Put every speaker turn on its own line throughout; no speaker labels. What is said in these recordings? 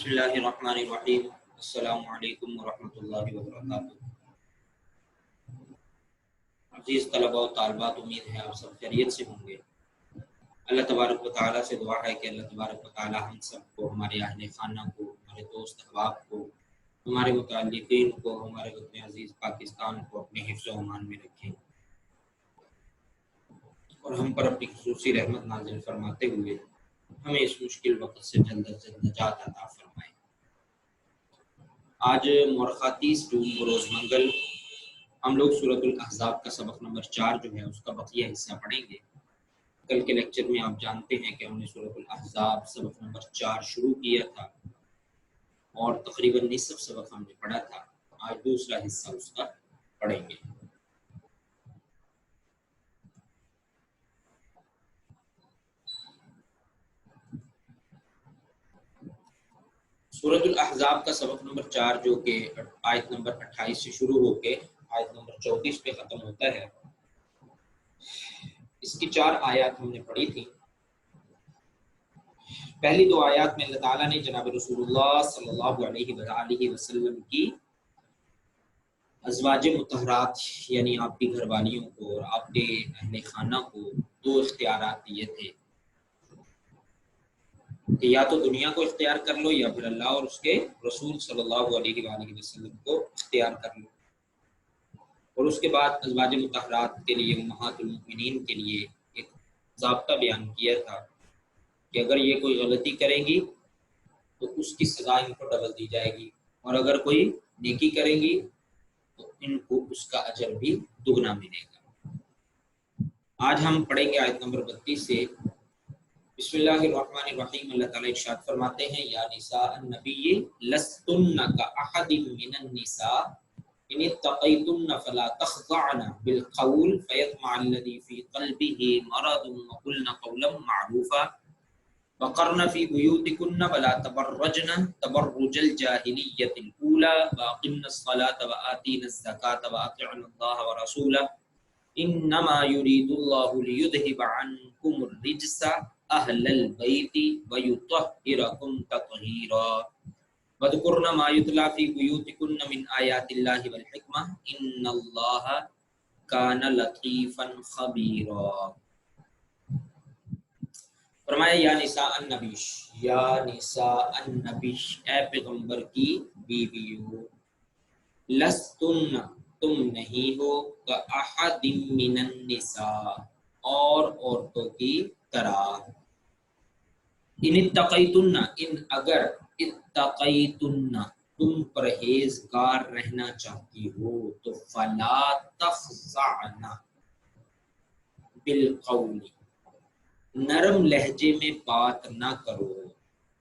बिस्मिल्लाहिर्रहमानिर्रहीम। अस्सलामु अलैकुम वरहमतुल्लाहि वबरकातुहू। अज़ीज़ तलबा और तालिबात, उम्मीद है आप सब खैरियत से होंगे। अल्लाह तबारक व तआला से दुआ है कि अल्लाह तबारक व तआला हम सबको, हमारे अहले खाना को, हमारे दोस्त अहबाब को, हमारे मुतअल्लिक़ीन को, हमारे वतन अज़ीज़ पाकिस्तान को अपने हिफ्ज़ व अमान में रखें और हम पर अपनी ख़ुसूसी रहमत नाज़िल फरमाते हुए हमें इस मुश्किल वक्त से जल्द अज़ जल्द निजात अता फरमाएं। आज मौरख़ा 30 जून रोज़ मंगल हम लोग सूरतुल अहज़ाब का सबक नंबर 4 जो है उसका बक़िया हिस्सा पढ़ेंगे। कल के लेक्चर में आप जानते हैं कि हमने सूरतुल अहज़ाब सबक नंबर 4 शुरू किया था और तकरीबन निसफ सबक हमने पढ़ा था। आज दूसरा हिस्सा उसका पढ़ेंगे। सूरतुल अहज़ाब का सबक नंबर 4 जो कि आयत नंबर 28 से शुरू होके आयत नंबर 34 पे ख़त्म होता है, इसकी 4 आयत हमने पढ़ी थी। पहली 2 आयत में अल्लाह ताला ने जनाब रसूलुल्लाह सल्लल्लाहु अलैहि वसल्लम की अज़वाज मुतहरात यानी आपकी घरवालियों को और आपके अहले खाना को 2 इख्तियारात दिए थे कि या तो दुनिया को इख्तियार कर लो या फिर अल्लाह और उसके रसूल सल्लल्लाहु अलैहि वसल्लम को इख्तियार कर लो। और उसके बाद अज़वाज मुतहरात के लिए, उम्महातुल मुमिनीन के लिए एक ज़ाब्ता बयान किया था कि अगर ये कोई गलती करेंगी तो उसकी सज़ा इनको डबल दी जाएगी और अगर कोई नेकी करेंगी तो इनको उसका अजर भी दुगना मिलेगा। आज हम पढ़ेंगे आयत नंबर 32 से। बिस्मिल्लाहिर्रहमानिर्रहीम। अल्लाह ताला इरशाद फरमाते हैं, या निसा अन्नबी लस्तुन्ना का अहदिम मिनन निसा इन इत्तक़ैतुन्ना फला तख़ज़अना बिल क़ौल फ़यत्मअल्लज़ी फ़ी क़ल्बिही मरदुन व क़ुल्ना क़ौलन मअरूफ़ा वक़र्न फ़ी बुयूतिकुन्ना वला तबर्रजना तबर्रुजल जाहिलिय्यतिल ऊला वअक़िम्नस्सलाता व आतीनज़्ज़काता व अतिअन्नल्लाह व रसूलहु इन्नमा युरीदुल्लाहु लियुज़हिबा अन्कुमुर रिज्सा अहलल बैति व युत्तहिरकुम तत्हीरा वज़कुरना मा युतला फ़ी बुयूतिकुन्ना मिन आयातिल्लाहि वल हिक्मा इन्नल्लाह काना लतीफ़न ख़बीरा। फरमाया, या निसा अन्नबीश, या निसा अन्नबीश, ए पैगंबर की बीवियों, लस्तुन्ना, तुम नहीं हो, का अहदिम मिनन निसा, और औरतों की तरह। इन इत्तक़ैतुन्ना, इन अगर, इत्तक़ैतुन्ना, तुम परहेजगार रहना चाहती हो तो फला तख़ज़अना बिल क़ौली, नरम लहजे में बात ना करो,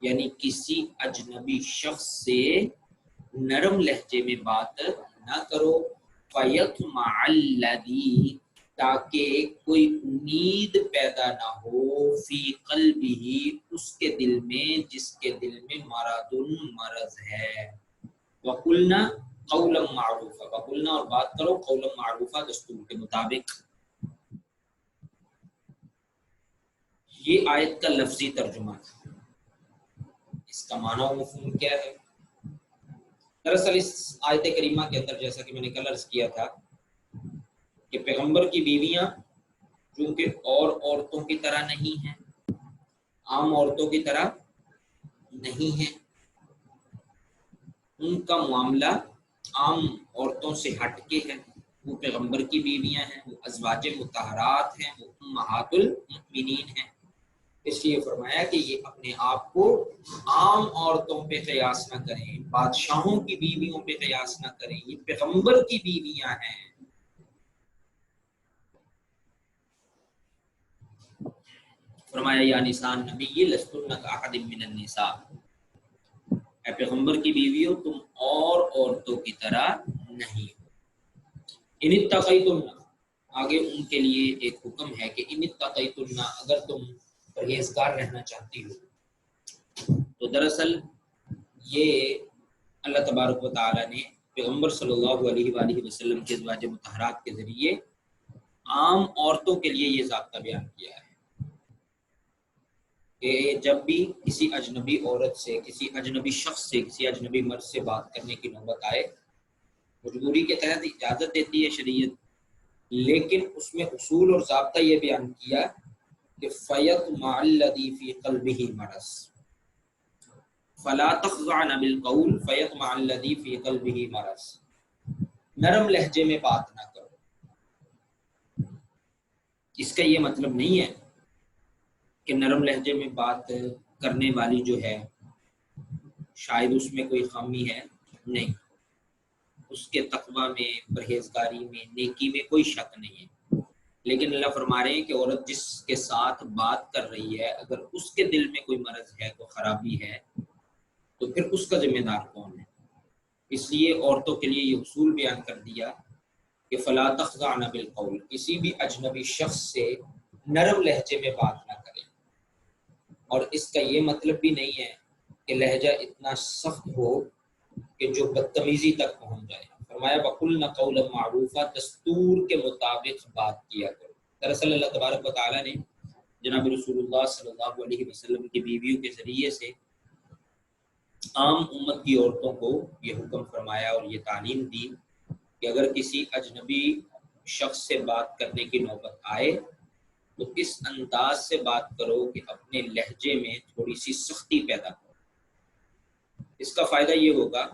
यानी किसी अजनबी शख्स से नरम लहजे में बात ना करो। फ़यत्मअल्लज़ी, ताकि कोई उम्मीद पैदा ना हो, फी क़ल्बिही, उसके दिल में जिसके दिल में मरदुन, मरज है। वक़ुलना क़ौलन मअरूफ़ा, वक़ुलना और बात करो, क़ौलन मअरूफ़ा, दस्तूर के मुताबिक। ये आयत का लफ्जी तर्जुमा है। इसका माना और मफ़हूम क्या है? दरअसल इस आयत करीमा के अंदर, जैसा कि मैंने कल अर्ज़ किया था, कि पैगंबर की बीवियां चूंकि और औरतों की तरह नहीं हैं, आम औरतों की तरह नहीं हैं, उनका मामला आम औरतों से हटके है। वो पैगंबर की बीवियां हैं, वो अज़वाज मुतहरात हैं, वो उम्महातुल मुमिनीन हैं। इसलिए फरमाया कि ये अपने आप को आम औरतों पे क़यास न करें, बादशाहों की बीवियों पे क़यास न करें, ये पैगंबर की बीवियां हैं। फरमाया, या निसा नबी लस्तुन्ना का अहदिम मिनन निसा, ऐ पैगंबर की बीवियों, तुम और औरतों की तरह नहीं हो। इन इत्तक़ैतुन्ना, आगे उनके लिए एक हुक्म है कि इन इत्तक़ैतुन्ना, अगर तुम परहेजगार रहना चाहती हो। तो दरअसल ये अल्लाह तबारक व तआला ने पैगंबर सल्लल्लाहु अलैहि वसल्लम के अज़वाज मुतहरात के ज़रिए आम औरतों के लिए ये ज़ाब्ता बयान किया है। کہ جب بھی کسی اجنبی عورت سے، کسی اجنبی شخص سے، کسی اجنبی مرد سے بات کرنے کی نوبت آئے، مجبوری کے تحت اجازت دیتی ہے شریعت، لیکن اس میں اصول اور ضابطہ یہ بیان کیا کہ فیت مع الذی فی قلبہ مرض، فلا تخضعن بالقول فیت مع الذی فی قلبہ مرض، نرم لہجے میں بات نہ کرو۔ اس کا یہ مطلب نہیں ہے کہ نرم لہجے میں بات کرنے والی جو ہے شاید اس میں کوئی خامی ہے، نہیں، اس کے تقوی میں، پرہیزگاری میں، نیکی میں کوئی شک نہیں ہے، لیکن اللہ فرما رہے ہیں کہ عورت جس کے ساتھ بات کر رہی ہے اگر اس کے دل میں کوئی مرض ہے، کوئی خرابی ہے، تو پھر اس کا ذمہ دار کون ہے؟ اس لیے عورتوں کے لیے یہ اصول بیان کر دیا کہ فلا تخضعن بالقول، کسی بھی اجنبی شخص سے نرم لہجے میں بات نہ کریں، اور اس کا یہ مطلب بھی نہیں ہے کہ لہجہ اتنا سخت ہو کہ جو بدتمیزی تک پہنچ جائے۔ فرمایا وَقُلْنَ قَوْلًا مَعْرُوفًا، دستور کے مطابق بات کیا کرو۔ دراصل اللہ تبارک و تعالیٰ نے جناب رسول اللہ صلی اللہ علیہ وسلم کی بیویوں کے ذریعے سے عام امت کی عورتوں کو یہ حکم فرمایا اور یہ تعلیم دی کہ اگر کسی اجنبی شخص سے بات کرنے کی نوبت آئے تو اس انداز سے بات کرو کہ اپنے لہجے میں تھوڑی سی سختی پیدا کرو۔ اس کا فائدہ یہ ہوگا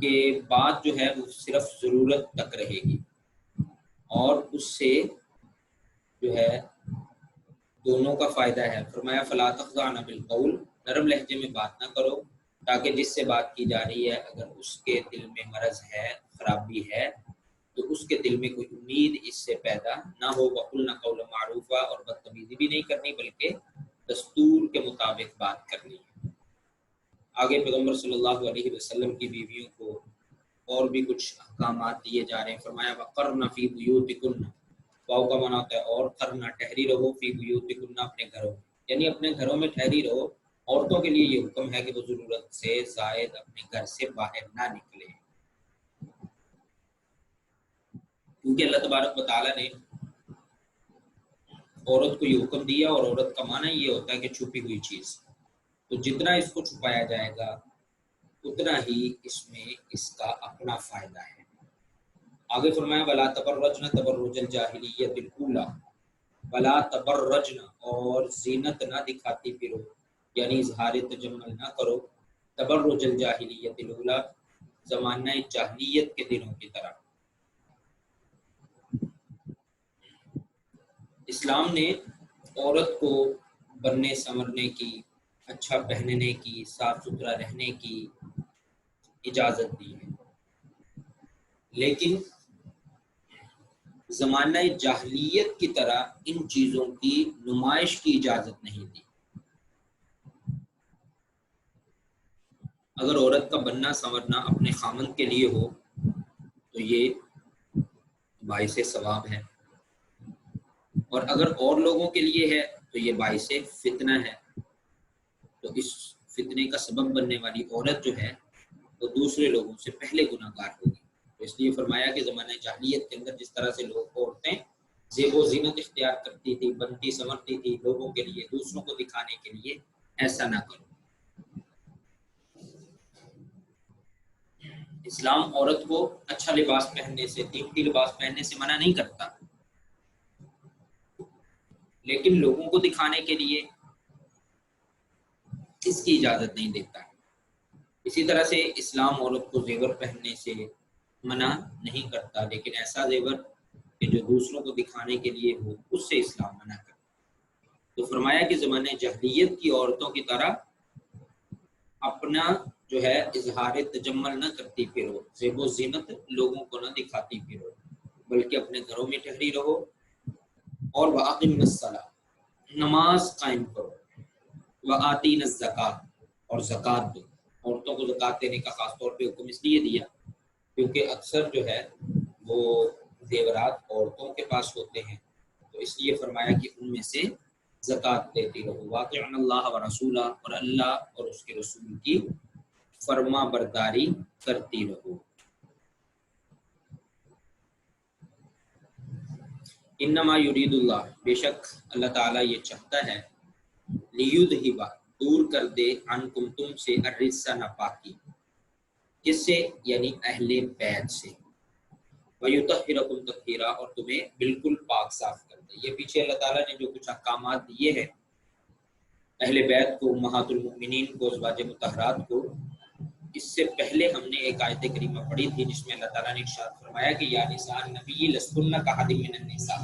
کہ بات جو ہے وہ صرف ضرورت تک رہے گی، اور اس سے جو ہے دونوں کا فائدہ ہے۔ فرمایا فلا تخضعن بالقول، نرم لہجے میں بات نہ کرو، تاکہ جس سے بات کی جا رہی ہے اگر اس کے دل میں مرض ہے، خرابی ہے، تو اس کے دل میں کوئی امید اس سے پیدا نہ ہو۔ وَقُلْنَ قَوْلًا مَعْرُوفًا، اور بدتمیزی بھی نہیں کرنی بلکہ دستور کے مطابق بات کرنی ہے۔ آگے پیغمبر صلی اللہ علیہ وسلم کی بیویوں کو اور بھی کچھ احکامات دیے جا رہے ہیں۔ فرمایا وَقَرْنَ فِي بُيُوتِكُنَّ، واو کا معنی ہوتا ہے اور، کرنا ٹھہری رہو، فی بیوتکن اپنے گھروں میں، یعنی اپنے گھروں میں ٹھہری رہو۔ عورتوں کے لیے یہ حکم ہے کہ وہ ضرورت سے زائد اپنے گھر سے باہر نہ نکلیں، کیونکہ اللہ تبارک و تعالیٰ نے عورت کو یہ حکم دیا، اور عورت کا معنی یہ ہوتا ہے کہ چھپی ہوئی چیز، تو جتنا اس کو چھپایا جائے گا اتنا ہی اس میں اس کا اپنا فائدہ ہے۔ آگے فرمایا ولا تبرجن تبرج الجاہلیت الاولی، ولا تبرجن، اور زینت نہ دکھاتی پھرو، یعنی اظہار تجمل نہ کرو، تبرج الجاہلیت الاولی، زمانہ جاہلیت کے دنوں کی طرح۔ اسلام نے عورت کو بننے سنورنے کی، اچھا پہننے کی، صاف ستھرا رہنے کی اجازت دی ہے، لیکن زمانہ جاہلیت کی طرح ان چیزوں کی نمائش کی اجازت نہیں دی۔ اگر عورت کا بننا سنورنا اپنے خامند کے لیے ہو تو یہ باعث ثواب ہے، اور اگر اور لوگوں کے لیے ہے تو یہ باعث فتنہ ہے، تو اس فتنے کا سبب بننے والی عورت جو ہے وہ دوسرے لوگوں سے پہلے گناہ گار ہوگی۔ تو اس لیے فرمایا کہ زمانہ جاہلیت کے اندر جس طرح سے لوگ عورتیں زیب و زینت اختیار کرتی تھی، بنتی سنورتی تھی لوگوں کے لیے، دوسروں کو دکھانے کے لیے، ایسا نہ کرو۔ اسلام عورت کو اچھا لباس پہننے سے، قیمتی لباس پہننے سے منع نہیں کرتا، لیکن لوگوں کو دکھانے کے لیے اس کی اجازت نہیں دیتا۔ اسی طرح سے اسلام عورت کو زیور پہننے سے منع نہیں کرتا، لیکن ایسا زیور کہ جو دوسروں کو دکھانے کے لیے ہو، اس سے اسلام منع کرتا۔ تو فرمایا کہ زمانے جاہلیت کی عورتوں کی طرح اپنا جو ہے اظہار تجمل نہ کرتی پھرو، زیب و زینت لوگوں کو نہ دکھاتی پھرو، بلکہ اپنے گھروں میں ٹھہری رہو، اور وَأَقِمْنَ الصَّلَاةَ، نماز قائم کرو، وَآتِينَ الزَّكَاةَ، اور زکوٰۃ دو۔ عورتوں کو زکوٰۃ دینے کا خاص طور پہ حکم اس لیے دیا کیونکہ اکثر جو ہے وہ زیورات عورتوں کے پاس ہوتے ہیں، تو اس لیے فرمایا کہ ان میں سے زکوٰۃ دیتی رہو۔ وَأَطِیعْنَ اللَّهَ وَرَسُولَهُ، اور اللہ اور اس کے رسول کی فرما برداری کرتی رہو۔ انما یرید اللہ، بے شک اللہ تعالیٰ یہ چاہتا ہے، लियुदहिबा दूर कर दे अनकुम तुमसे अर्रिसा नापाकी, किससे, यानी अहले बैत से, वयुतहिरकुम तत्हीरा और तुम्हें बिल्कुल पाक साफ कर दे। ये पीछे अल्लाह ताला ने जो कुछ अहकामात दिए हैं अहले बैत को, उम्महातुल मुमिनीन को, अज़वाज मुतहरात को, इससे पहले हमने एक आयत करीमा पढ़ी थी जिसमें अल्लाह ताला ने इरशाद फरमाया कि या निसा नबी लस्तुन्ना कअहदिम मिनन निसा,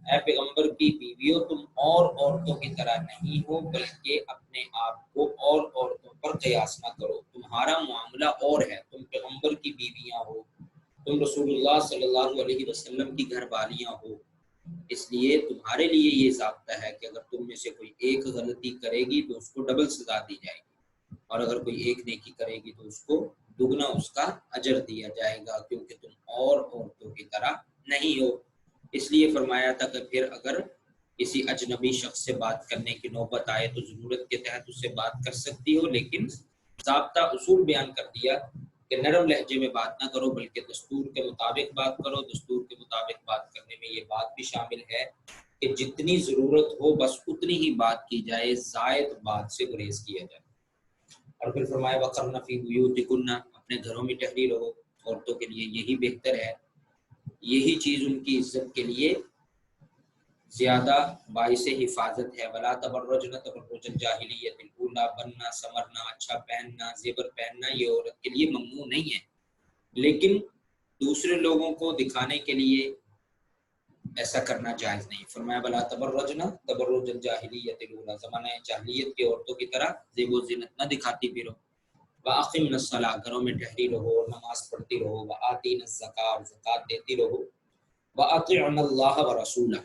ऐ पैगंबर की बीवियों तुम और औरतों की तरह नहीं हो, बल्कि अपने आप को और औरतों पर कयास न करो। तुम्हारा मामला और है, तुम पैगंबर की बीवियां हो, तुम रसूलुल्लाह सल्लल्लाहु अलैहि वसल्लम की घरवालियां हो, इसलिए तुम्हारे लिए ये ज़ाब्ता है कि अगर तुम में से कोई एक गलती करेगी तो उसको डबल सजा दी जाएगी, और अगर कोई एक नेकी करेगी तो उसको दुगना उसका अजर दिया जाएगा, क्योंकि तुम और औरतों की तरह नहीं हो। इसलिए फरमाया था कि फिर अगर किसी अजनबी शख्स से बात करने की नौबत आए तो ज़रूरत के तहत उससे बात कर सकती हो, लेकिन ज़ाब्ता उसूल बयान कर दिया कि नरम लहजे में बात ना करो, बल्कि दस्तूर के मुताबिक बात करो। दस्तूर के मुताबिक बात करने में ये बात भी शामिल है कि जितनी ज़रूरत हो बस उतनी ही बात की जाए, ज़ायद बात से गुरेज किया जाए। और फिर फरमाया वक़र्न फ़ी बुयूतिकुन्ना, अपने घरों में ठहरी रहो, औरतों के लिए यही बेहतर है, यही चीज़ उनकी इज्जत के लिए ज़्यादा बाइसे हिफाजत है। वला तबर्रुजन तबर्रुजल जाहिलियतिल ऊला, बनना, संवरना, अच्छा पहनना, ज़ेवर पहनना ये औरत के लिए ममनू नहीं है, लेकिन दूसरे लोगों को दिखाने के लिए ऐसा करना जायज़ नहीं। फरमाया वला तबर्रुजन तबर्रुजल जाहिलियतिल ऊला, ज़माने जाहिलियत की औरतों की तरह ज़ेब व ज़ीनत न दिखाती फिरो। वाक़िमनस सला, घरों में ठहरी रहो और नमाज पढ़ती रहो। व आतीनज़ ज़कात, ज़कात देती रहो। व अतिअन्नल्लाह व रसूला,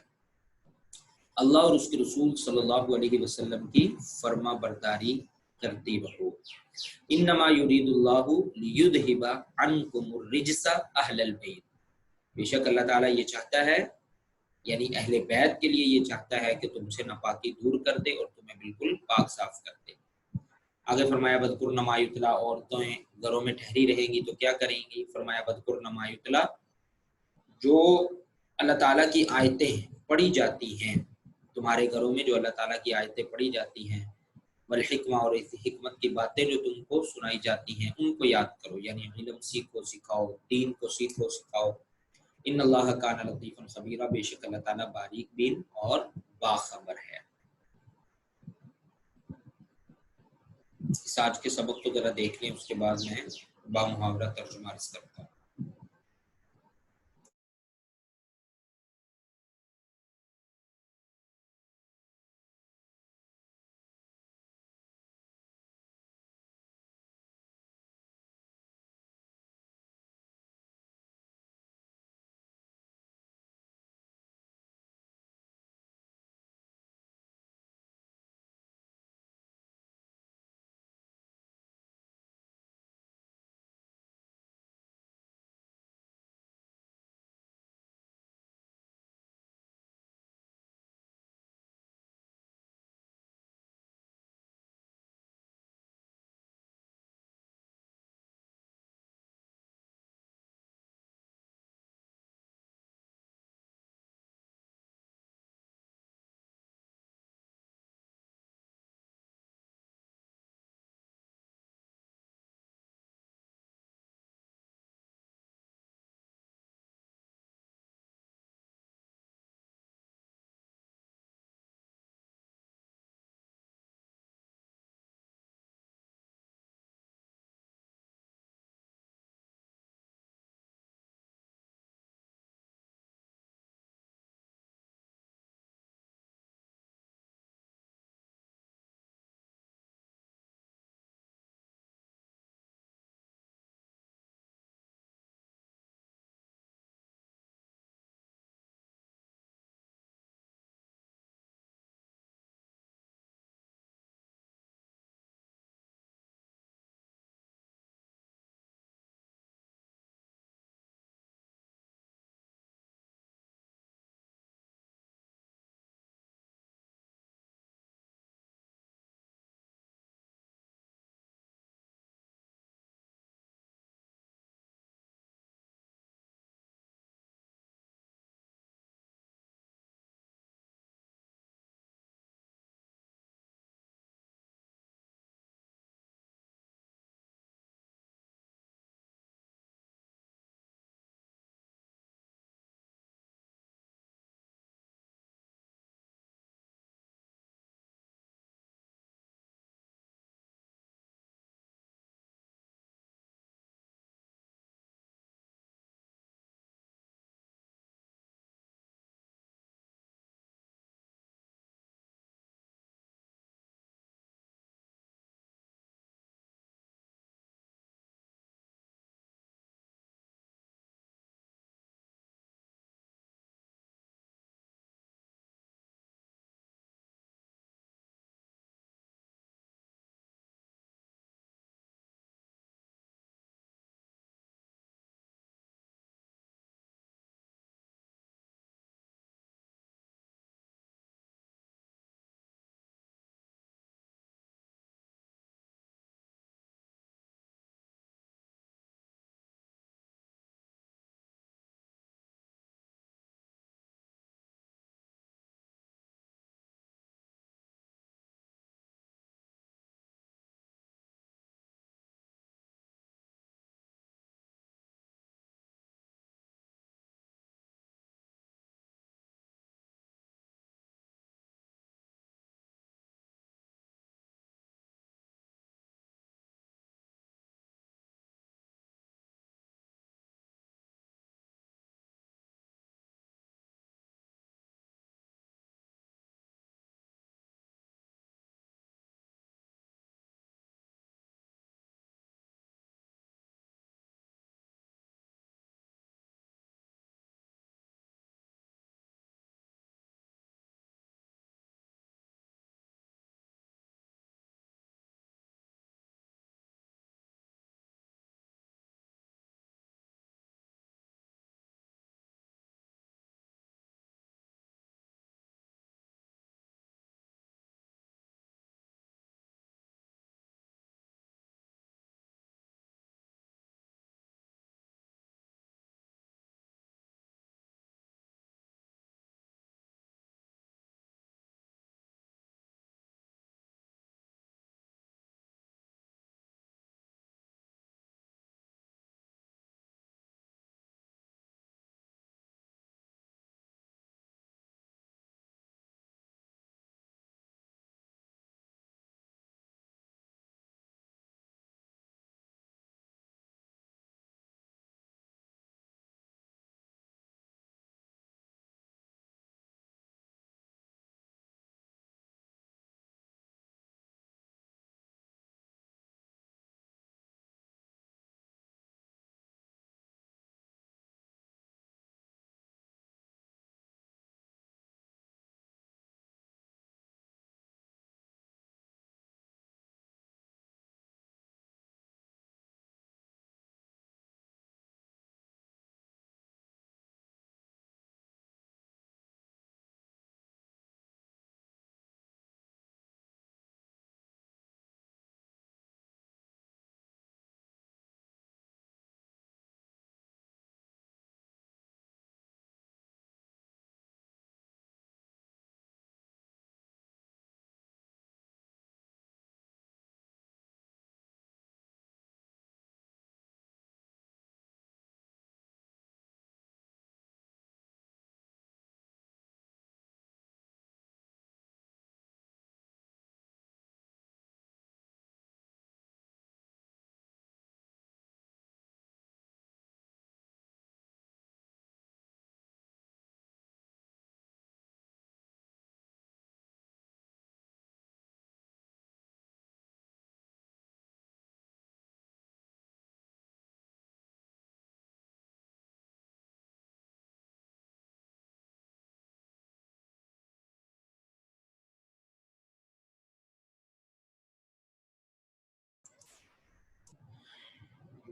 अल्लाह और उसके रसूल सल्लल्लाहु अलैहि वसल्लम की फर्मा बरदारी करती रहो। इन्नमा युरीदुल्लाहु लियुदहिबा अन्कुमुर रिजसा अहलल बैत, बेशक अल्लाह ताला ये चाहता है, यानी अहले बैत के लिए ये चाहता है कि तुमसे नापाकी दूर कर दे और तुम्हें बिल्कुल पाक साफ कर दे। आगे फरमाया बदकुरना मा युतला, औरतें घरों में ठहरी रहेंगी तो क्या करेंगी? फरमाया बदकुरना मा युतला, जो अल्लाह ताला की आयतें पढ़ी जाती हैं तुम्हारे घरों में, जो अल्लाह ताला की आयतें पढ़ी जाती हैं, वल हिकमा, और इस हिकमत की बातें जो तुमको सुनाई जाती हैं उनको याद करो, यानी इल्म सीखो सिखाओ, दीन को सीखो सिखाओ। इन्नल्लाह काना लतीफन खबीरा, बेशक अल्लाह ताला बारीक बीन और बाखबर है। इस आज के सबक को जरा देख लें, उसके बाद मैं बामुहावरा तर्जुमा अर्ज करता हूँ।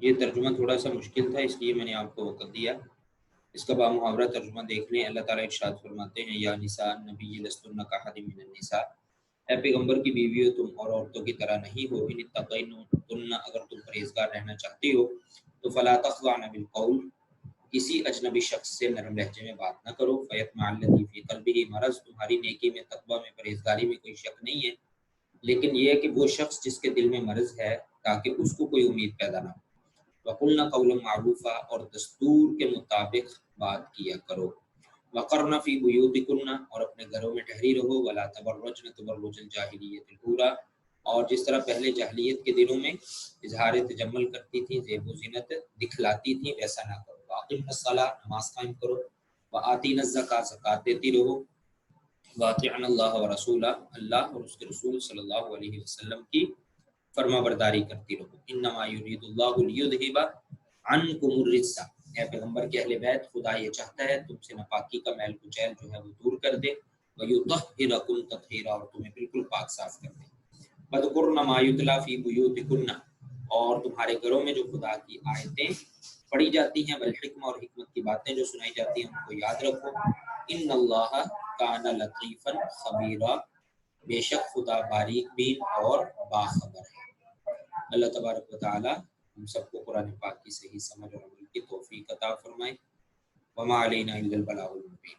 یہ ترجمہ تھوڑا سا مشکل تھا، اس لیے میں نے آپ کو وقت دیا۔ اس کا بامحاورہ ترجمہ دیکھ لیں۔ اللہ تعالیٰ ارشاد فرماتے ہیں یا نساء النبی لستن کاحد من النساء، اے پیغمبر کی بیویوں تم اور عورتوں کی طرح نہیں ہو، ان اتقیتن اگر تم پرہیزگار رہنا چاہتی ہو تو فلا تخضعن بالقول، کسی اجنبی شخص سے نرم لہجے میں بات نہ کرو، فیطمع الذی فی قلبہ مرض، تمہاری نیکی میں تقویٰ میں پرہیزگاری میں کوئی شک نہیں ہے، لیکن یہ ہے کہ وہ شخص جس کے دل میں مرض ہے تاکہ اس کو کوئی امید پیدا نہ ہو۔ وقلنا قولا معروفا، اور دستور کے مطابق بات کیا کرو۔ وقرن فی بیوتکن، اور اپنے گھروں میں ٹھہری رہو، ولا تبرجن تبرج الجاہلیت الاولی، اور جس طرح پہلے جاہلیت کے دنوں میں اظہار تجمل کرتی تھیں، زیب و زینت دکھلاتی تھیں، ویسا نہ کرو۔ واقم الصلاۃ، نماز قائم کرو، وآتین الزکاۃ، زکات دیتی رہو، واطعن اللہ ورسولہ، اللہ اور اس کے رسول صلی اللہ علیہ وسلم کی فرما برداری کرتی رہو۔ انما یرید اللہ لیذھب عنکم الرجس، اے پیغمبر کے اہل بیت، خدا یہ چاہتا ہے تم سے ناپاکی کا میل کچیل جو ہے وہ دور کر دے، ویطہرکم تطہیرا، اور تمہیں بالکل پاک صاف کر دے۔ وَاذْكُرْنَ مَا يُتْلَىٰ فِي بُيُوتِكُنَّ، اور تمہارے گھروں میں جو خدا کی آیتیں پڑھی جاتی ہیں، والحکمہ، اور حکمت کی باتیں جو سنائی جاتی ہیں ان کو یاد رکھو۔ ان اللہ کان لطیفا خبیرا، بے شک خدا باریک بین اور باخبر ہے۔ اللہ تبارک و تعالی ہم سب کو قرآن پاک کی صحیح سمجھ اور عمل کی توفیق عطا فرمائے۔ وما علینا الا البلاغ المبین۔